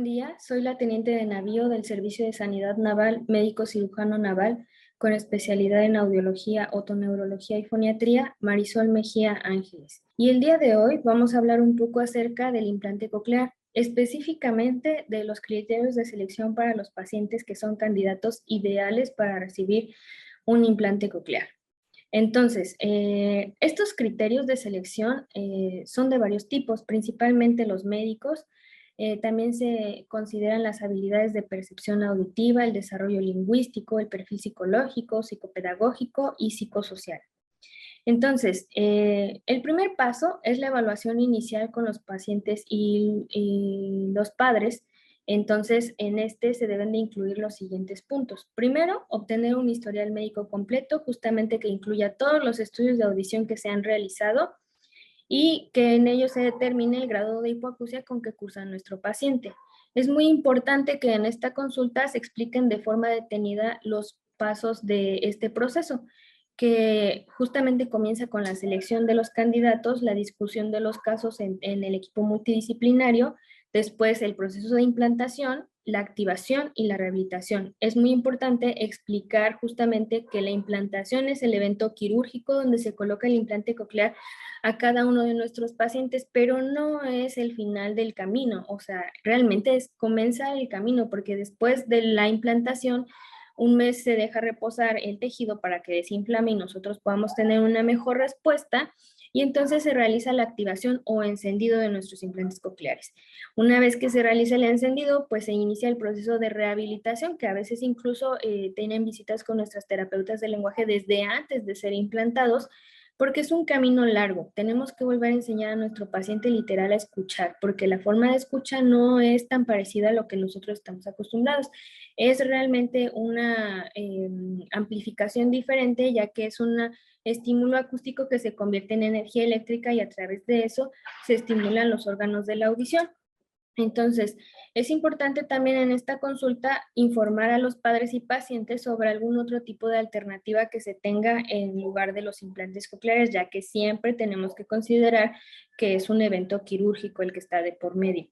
Buen día, soy la teniente de navío del Servicio de Sanidad Naval, médico cirujano naval, con especialidad en audiología, otoneurología y foniatría, Marisol Mejía Ángeles. Y el día de hoy vamos a hablar un poco acerca del implante coclear, específicamente de los criterios de selección para los pacientes que son candidatos ideales para recibir un implante coclear. Entonces, estos criterios de selección son de varios tipos, principalmente los médicos. También se consideran las habilidades de percepción auditiva, el desarrollo lingüístico, el perfil psicológico, psicopedagógico y psicosocial. Entonces, el primer paso es la evaluación inicial con los pacientes y los padres. Entonces, en este se deben de incluir los siguientes puntos. Primero, obtener un historial médico completo, justamente que incluya todos los estudios de audición que se han realizado y que en ello se determine el grado de hipoacusia con que cursa nuestro paciente. Es muy importante que en esta consulta se expliquen de forma detenida los pasos de este proceso, que justamente comienza con la selección de los candidatos, la discusión de los casos en el equipo multidisciplinario, después el proceso de implantación, la activación y la rehabilitación. Es muy importante explicar justamente que la implantación es el evento quirúrgico donde se coloca el implante coclear a cada uno de nuestros pacientes, pero no es el final del camino, o sea, realmente comienza el camino porque después de la implantación, un mes se deja reposar el tejido para que desinflame y nosotros podamos tener una mejor respuesta y entonces se realiza la activación o encendido de nuestros implantes cocleares. Una vez que se realiza el encendido, pues se inicia el proceso de rehabilitación, que a veces incluso tienen visitas con nuestras terapeutas de lenguaje desde antes de ser implantados, porque es un camino largo. Tenemos que volver a enseñar a nuestro paciente literal a escuchar, porque la forma de escucha no es tan parecida a lo que nosotros estamos acostumbrados. Es realmente una amplificación diferente, ya que es un estímulo acústico que se convierte en energía eléctrica y a través de eso se estimulan los órganos de la audición. Entonces, es importante también en esta consulta informar a los padres y pacientes sobre algún otro tipo de alternativa que se tenga en lugar de los implantes cocleares, ya que siempre tenemos que considerar que es un evento quirúrgico el que está de por medio.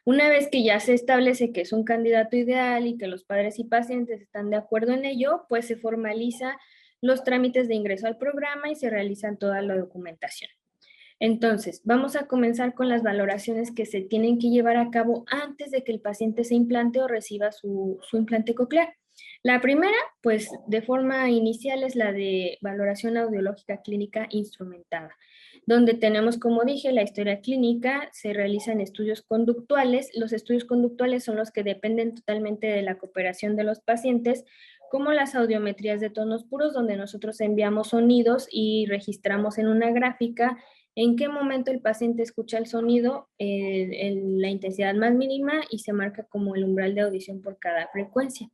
Una vez que ya se establece que es un candidato ideal y que los padres y pacientes están de acuerdo en ello, pues se formaliza los trámites de ingreso al programa y se realizan toda la documentación. Entonces, vamos a comenzar con las valoraciones que se tienen que llevar a cabo antes de que el paciente se implante o reciba su implante coclear. La primera, pues de forma inicial, es la de valoración audiológica clínica instrumentada, donde tenemos, como dije, la historia clínica, se realizan estudios conductuales. Los estudios conductuales son los que dependen totalmente de la cooperación de los pacientes, como las audiometrías de tonos puros, donde nosotros enviamos sonidos y registramos en una gráfica en qué momento el paciente escucha el sonido, la intensidad más mínima y se marca como el umbral de audición por cada frecuencia.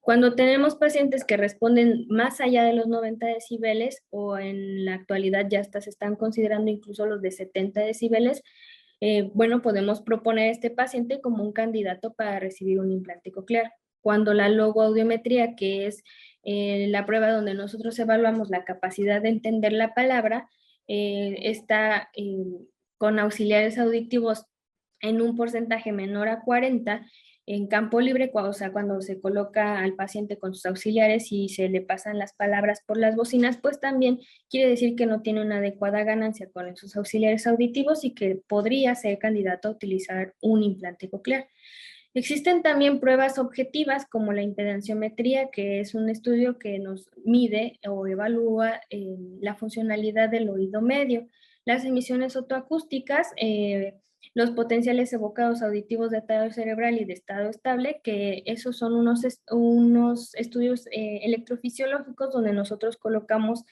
Cuando tenemos pacientes que responden más allá de los 90 decibeles o en la actualidad ya hasta se están considerando incluso los de 70 decibeles, bueno, podemos proponer a este paciente como un candidato para recibir un implante coclear. Cuando la logoaudiometría, que es la prueba donde nosotros evaluamos la capacidad de entender la palabra, está con auxiliares auditivos en un porcentaje menor a 40, en campo libre, o sea, cuando se coloca al paciente con sus auxiliares y se le pasan las palabras por las bocinas, pues también quiere decir que no tiene una adecuada ganancia con sus auxiliares auditivos y que podría ser candidato a utilizar un implante coclear. Existen también pruebas objetivas como la impedanciometría, que es un estudio que nos mide o evalúa la funcionalidad del oído medio, las emisiones otoacústicas, los potenciales evocados auditivos de tallo cerebral y de estado estable, que esos son unos estudios electrofisiológicos donde nosotros colocamos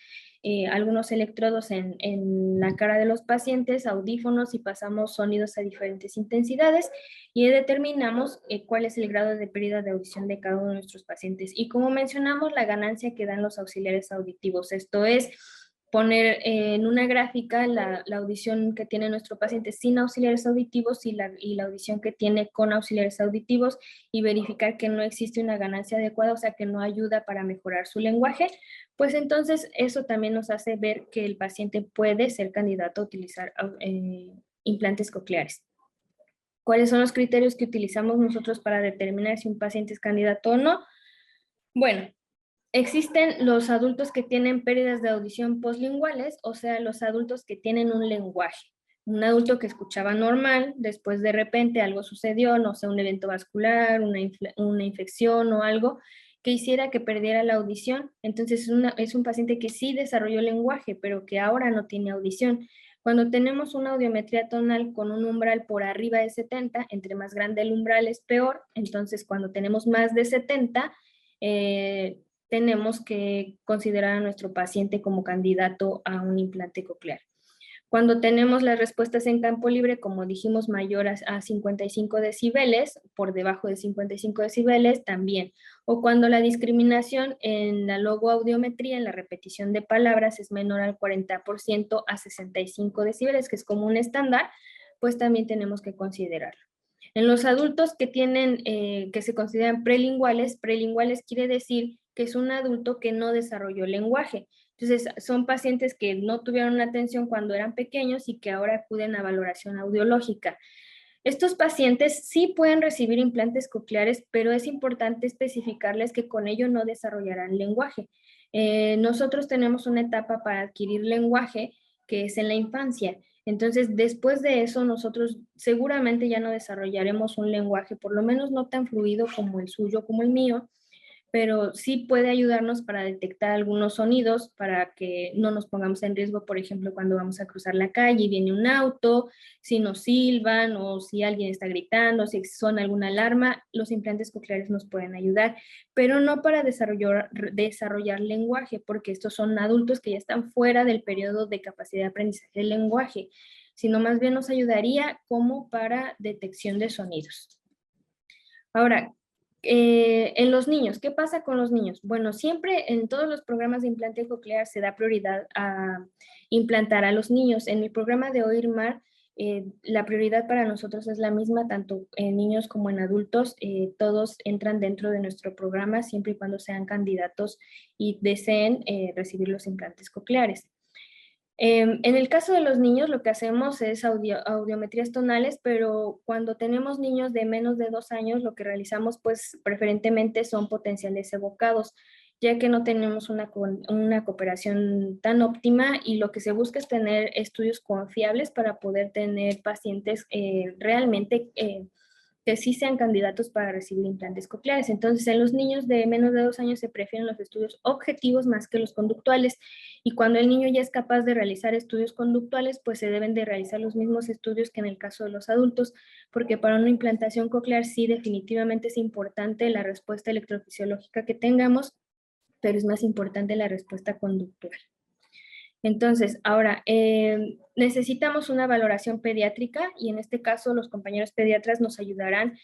algunos electrodos en la cara de los pacientes, audífonos y pasamos sonidos a diferentes intensidades y determinamos cuál es el grado de pérdida de audición de cada uno de nuestros pacientes. Y como mencionamos, la ganancia que dan los auxiliares auditivos. Esto es poner en una gráfica la audición que tiene nuestro paciente sin auxiliares auditivos y la audición que tiene con auxiliares auditivos y verificar que no existe una ganancia adecuada, o sea, que no ayuda para mejorar su lenguaje, pues entonces eso también nos hace ver que el paciente puede ser candidato a utilizar implantes cocleares. ¿Cuáles son los criterios que utilizamos nosotros para determinar si un paciente es candidato o no? Bueno, existen los adultos que tienen pérdidas de audición postlinguales, o sea, los adultos que tienen un lenguaje. Un adulto que escuchaba normal, después de repente algo sucedió, no sé, un evento vascular, una infección o algo que hiciera que perdiera la audición. Entonces es un paciente que sí desarrolló lenguaje, pero que ahora no tiene audición. Cuando tenemos una audiometría tonal con un umbral por arriba de 70, entre más grande el umbral es peor. Entonces, cuando tenemos más de 70, tenemos que considerar a nuestro paciente como candidato a un implante coclear. Cuando tenemos las respuestas en campo libre, como dijimos, mayor a 55 decibeles, por debajo de 55 decibeles también. O cuando la discriminación en la logoaudiometría, en la repetición de palabras, es menor al 40% a 65 decibeles, que es como un estándar, pues también tenemos que considerarlo. En los adultos que tienen, que se consideran prelinguales, prelinguales quiere decir que es un adulto que no desarrolló lenguaje. Entonces, son pacientes que no tuvieron atención cuando eran pequeños y que ahora acuden a valoración audiológica. Estos pacientes sí pueden recibir implantes cocleares, pero es importante especificarles que con ello no desarrollarán lenguaje. Nosotros tenemos una etapa para adquirir lenguaje que es en la infancia. Entonces, después de eso, nosotros seguramente ya no desarrollaremos un lenguaje, por lo menos no tan fluido como el suyo, como el mío, pero sí puede ayudarnos para detectar algunos sonidos para que no nos pongamos en riesgo, por ejemplo, cuando vamos a cruzar la calle y viene un auto, si nos silban o si alguien está gritando, si suena alguna alarma, los implantes cocleares nos pueden ayudar, pero no para desarrollar lenguaje, porque estos son adultos que ya están fuera del periodo de capacidad de aprendizaje del lenguaje, sino más bien nos ayudaría como para detección de sonidos. Ahora, en los niños, ¿qué pasa con los niños? Bueno, siempre en todos los programas de implante coclear se da prioridad a implantar a los niños. En el programa de OIRMAR, la prioridad para nosotros es la misma, tanto en niños como en adultos. Todos entran dentro de nuestro programa siempre y cuando sean candidatos y deseen recibir los implantes cocleares. En el caso de los niños, lo que hacemos es audiometrías tonales, pero cuando tenemos niños de menos de 2 años, lo que realizamos, pues, preferentemente son potenciales evocados, ya que no tenemos una cooperación tan óptima y lo que se busca es tener estudios confiables para poder tener pacientes realmente que sí sean candidatos para recibir implantes cocleares. Entonces, en los niños de menos de 2 años se prefieren los estudios objetivos más que los conductuales. Y cuando el niño ya es capaz de realizar estudios conductuales, pues se deben de realizar los mismos estudios que en el caso de los adultos, porque para una implantación coclear sí definitivamente es importante la respuesta electrofisiológica que tengamos, pero es más importante la respuesta conductual. Entonces, ahora, necesitamos una valoración pediátrica y en este caso los compañeros pediatras nos ayudarán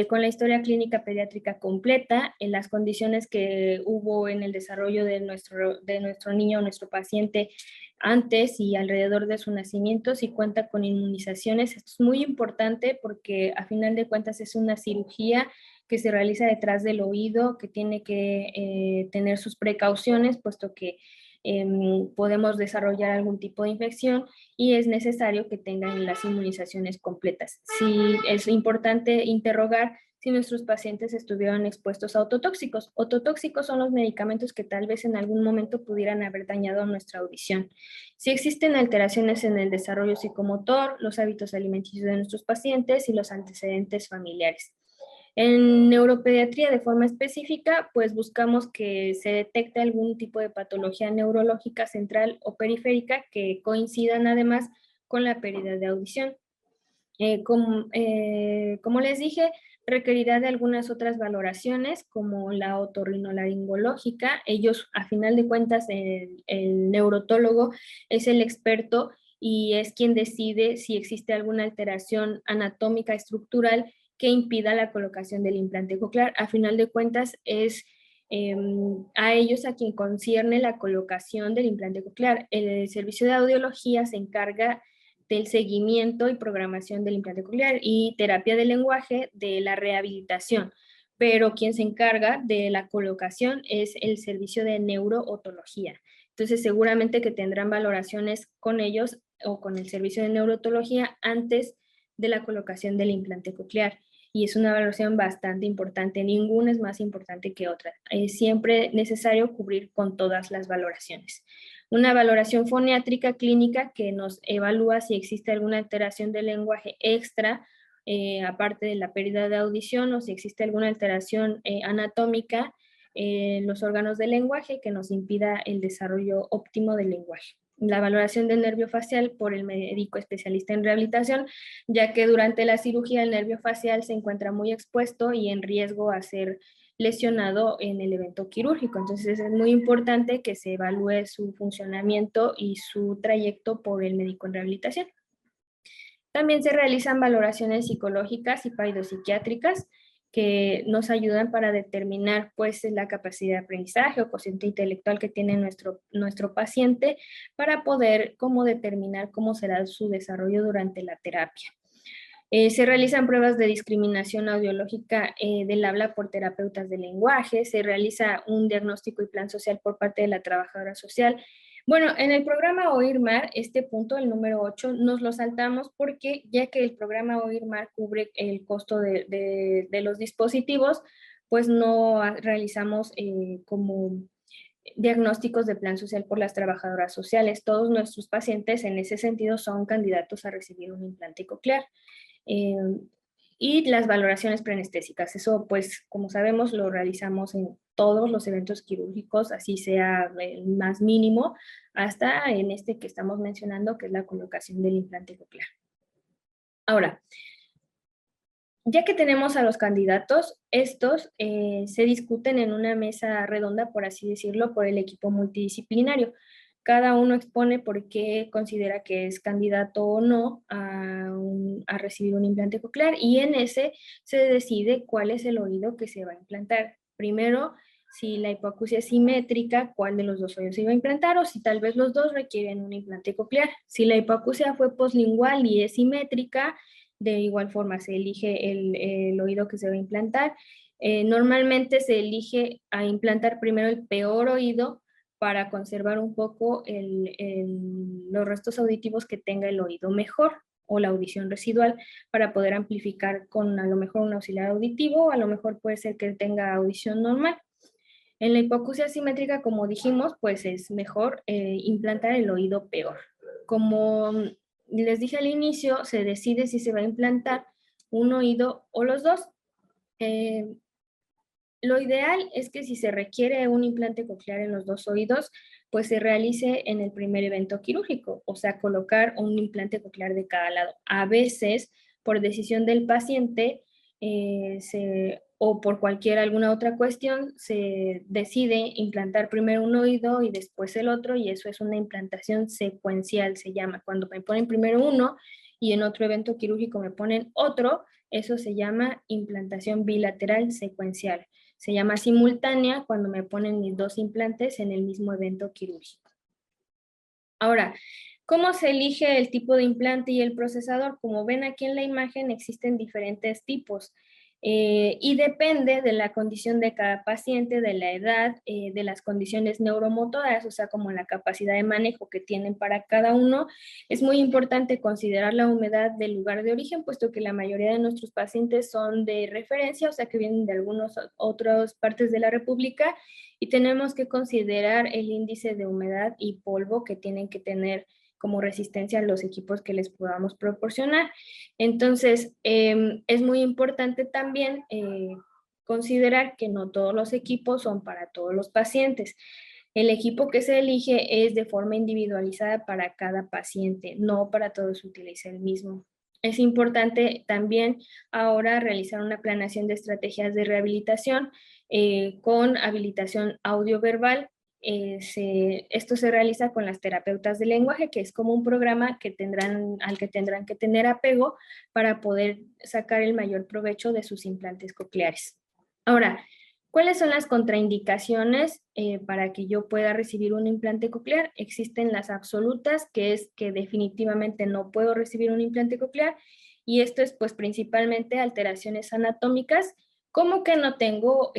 con la historia clínica pediátrica completa, en las condiciones que hubo en el desarrollo de nuestro niño, nuestro paciente antes y alrededor de su nacimiento, si cuenta con inmunizaciones. Esto es muy importante porque a final de cuentas es una cirugía que se realiza detrás del oído, que tiene que tener sus precauciones, puesto que podemos desarrollar algún tipo de infección y es necesario que tengan las inmunizaciones completas. Sí, es importante interrogar si nuestros pacientes estuvieron expuestos a ototóxicos. Ototóxicos son los medicamentos que tal vez en algún momento pudieran haber dañado nuestra audición. Si existen alteraciones en el desarrollo psicomotor, los hábitos alimenticios de nuestros pacientes y los antecedentes familiares. En neuropediatría de forma específica, pues buscamos que se detecte algún tipo de patología neurológica central o periférica que coincidan además con la pérdida de audición. Como les dije, requerirá de algunas otras valoraciones como la otorrinolaringológica. Ellos, a final de cuentas, el neurotólogo es el experto y es quien decide si existe alguna alteración anatómica estructural que impida la colocación del implante coclear. A final de cuentas, es a ellos a quien concierne la colocación del implante coclear. El servicio de audiología se encarga del seguimiento y programación del implante coclear y terapia del lenguaje de la rehabilitación, pero quien se encarga de la colocación es el servicio de neurootología. Entonces, seguramente que tendrán valoraciones con ellos o con el servicio de neurootología antes de la colocación del implante coclear. Y es una valoración bastante importante, ninguna es más importante que otra. Es siempre necesario cubrir con todas las valoraciones. Una valoración foniátrica clínica que nos evalúa si existe alguna alteración del lenguaje extra, aparte de la pérdida de audición, o si existe alguna alteración anatómica en los órganos del lenguaje que nos impida el desarrollo óptimo del lenguaje. La valoración del nervio facial por el médico especialista en rehabilitación, ya que durante la cirugía el nervio facial se encuentra muy expuesto y en riesgo a ser lesionado en el evento quirúrgico. Entonces es muy importante que se evalúe su funcionamiento y su trayecto por el médico en rehabilitación. También se realizan valoraciones psicológicas y paidopsiquiátricas que nos ayudan para determinar pues la capacidad de aprendizaje o cociente intelectual que tiene nuestro paciente para poder determinar cómo será su desarrollo durante la terapia. Se realizan pruebas de discriminación audiológica del habla por terapeutas de lenguaje, se realiza un diagnóstico y plan social por parte de la trabajadora social. Bueno, en el programa OIRMAR, este punto, el número 8, nos lo saltamos porque ya que el programa OIRMAR cubre el costo de los dispositivos, pues no realizamos como diagnósticos de plan social por las trabajadoras sociales. Todos nuestros pacientes en ese sentido son candidatos a recibir un implante coclear. Eh, y las valoraciones preanestésicas. Eso, pues, como sabemos, lo realizamos en todos los eventos quirúrgicos, así sea el más mínimo, hasta en este que estamos mencionando, que es la colocación del implante coclear. Ahora, ya que tenemos a los candidatos, estos se discuten en una mesa redonda, por así decirlo, por el equipo multidisciplinario. Cada uno expone por qué considera que es candidato o no a recibir un implante coclear y en ese se decide cuál es el oído que se va a implantar. Primero, si la hipoacusia es simétrica, cuál de los dos oídos se va a implantar o si tal vez los dos requieren un implante coclear. Si la hipoacusia fue poslingual y es simétrica, de igual forma se elige el oído que se va a implantar. Normalmente se elige a implantar primero el peor oído para conservar un poco los restos auditivos que tenga el oído mejor o la audición residual para poder amplificar con a lo mejor un auxiliar auditivo, a lo mejor puede ser que tenga audición normal. En la hipoacusia simétrica, como dijimos, pues es mejor implantar el oído peor. Como les dije al inicio, se decide si se va a implantar un oído o los dos. Lo ideal es que si se requiere un implante coclear en los dos oídos, pues se realice en el primer evento quirúrgico, o sea, colocar un implante coclear de cada lado. A veces, por decisión del paciente o por alguna otra cuestión, se decide implantar primero un oído y después el otro, y eso es una implantación secuencial, se llama. Cuando me ponen primero uno y en otro evento quirúrgico me ponen otro, eso se llama implantación bilateral secuencial. Se llama simultánea cuando me ponen mis dos implantes en el mismo evento quirúrgico. Ahora, ¿cómo se elige el tipo de implante y el procesador? Como ven aquí en la imagen, existen diferentes tipos y depende de la condición de cada paciente, de la edad, de las condiciones neuromotoras, o sea, como la capacidad de manejo que tienen para cada uno. Es muy importante considerar la humedad del lugar de origen, puesto que la mayoría de nuestros pacientes son de referencia, o sea, que vienen de algunas otras partes de la República, y tenemos que considerar el índice de humedad y polvo que tienen que tener como resistencia a los equipos que les podamos proporcionar. Entonces, es muy importante también considerar que no todos los equipos son para todos los pacientes. El equipo que se elige es de forma individualizada para cada paciente, no para todos se utiliza el mismo. Es importante también ahora realizar una planeación de estrategias de rehabilitación con habilitación audioverbal. Esto se realiza con las terapeutas de lenguaje, que es como un programa al que tendrán que tener apego para poder sacar el mayor provecho de sus implantes cocleares. Ahora, ¿cuáles son las contraindicaciones para que yo pueda recibir un implante coclear? Existen las absolutas, que es que definitivamente no puedo recibir un implante coclear, y esto es pues principalmente alteraciones anatómicas, como que no tengo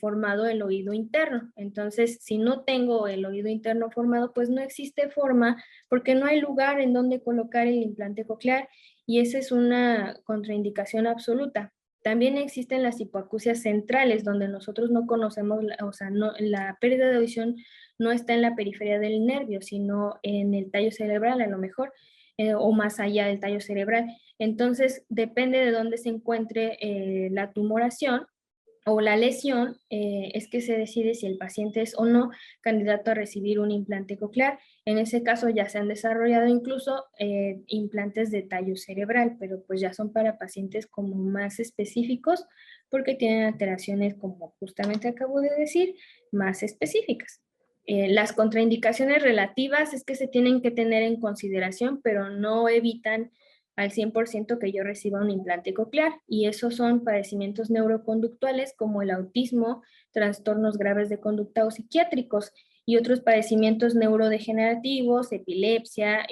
formado el oído interno. Entonces, si no tengo el oído interno formado, pues no existe forma porque no hay lugar en donde colocar el implante coclear y esa es una contraindicación absoluta. También existen las hipoacusias centrales, donde nosotros no conocemos, o sea, no, la pérdida de audición no está en la periferia del nervio, sino en el tallo cerebral a lo mejor, o más allá del tallo cerebral. Entonces, depende de dónde se encuentre la tumoración o la lesión, es que se decide si el paciente es o no candidato a recibir un implante coclear. En ese caso ya se han desarrollado incluso implantes de tallo cerebral, pero pues ya son para pacientes como más específicos porque tienen alteraciones, como justamente acabo de decir, más específicas. Las contraindicaciones relativas es que se tienen que tener en consideración, pero no evitan al 100% que yo reciba un implante coclear, y esos son padecimientos neuroconductuales como el autismo, trastornos graves de conducta o psiquiátricos, y otros padecimientos neurodegenerativos, epilepsia,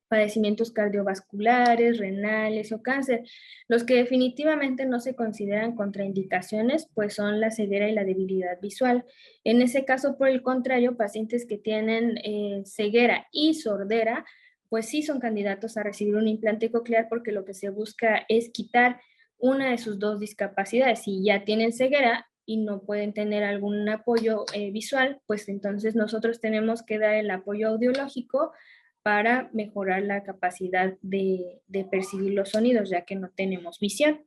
padecimientos cardiovasculares, renales o cáncer. Los que definitivamente no se consideran contraindicaciones, pues son la ceguera y la debilidad visual. En ese caso, por el contrario, pacientes que tienen ceguera y sordera, pues sí son candidatos a recibir un implante coclear, porque lo que se busca es quitar una de sus dos discapacidades. Si ya tienen ceguera y no pueden tener algún apoyo visual, pues entonces nosotros tenemos que dar el apoyo audiológico para mejorar la capacidad de percibir los sonidos, ya que no tenemos visión.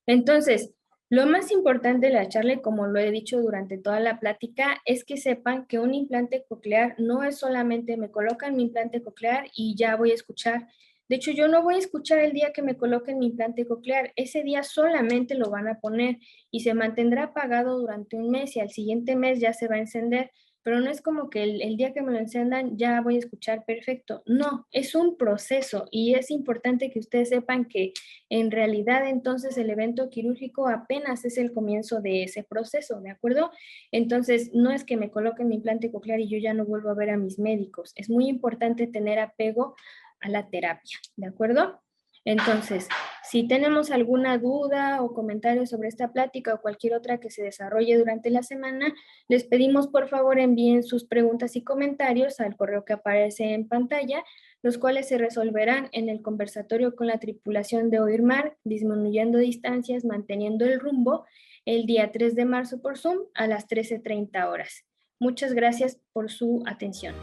Entonces, lo más importante de la charla, y como lo he dicho durante toda la plática, es que sepan que un implante coclear no es solamente me colocan mi implante coclear y ya voy a escuchar. De hecho, yo no voy a escuchar el día que me coloquen mi implante coclear. Ese día solamente lo van a poner y se mantendrá apagado durante un mes, y al siguiente mes ya se va a encender. Pero no es como que el día que me lo encendan ya voy a escuchar perfecto. No, es un proceso, y es importante que ustedes sepan que en realidad, entonces, el evento quirúrgico apenas es el comienzo de ese proceso, ¿de acuerdo? Entonces, no es que me coloquen mi implante coclear y yo ya no vuelvo a ver a mis médicos. Es muy importante tener apego a la terapia, ¿de acuerdo? Entonces, si tenemos alguna duda o comentario sobre esta plática o cualquier otra que se desarrolle durante la semana, les pedimos por favor envíen sus preguntas y comentarios al correo que aparece en pantalla, los cuales se resolverán en el conversatorio con la tripulación de OIRMAR, disminuyendo distancias, manteniendo el rumbo, el día 3 de marzo por Zoom a las 13:30 horas. Muchas gracias por su atención.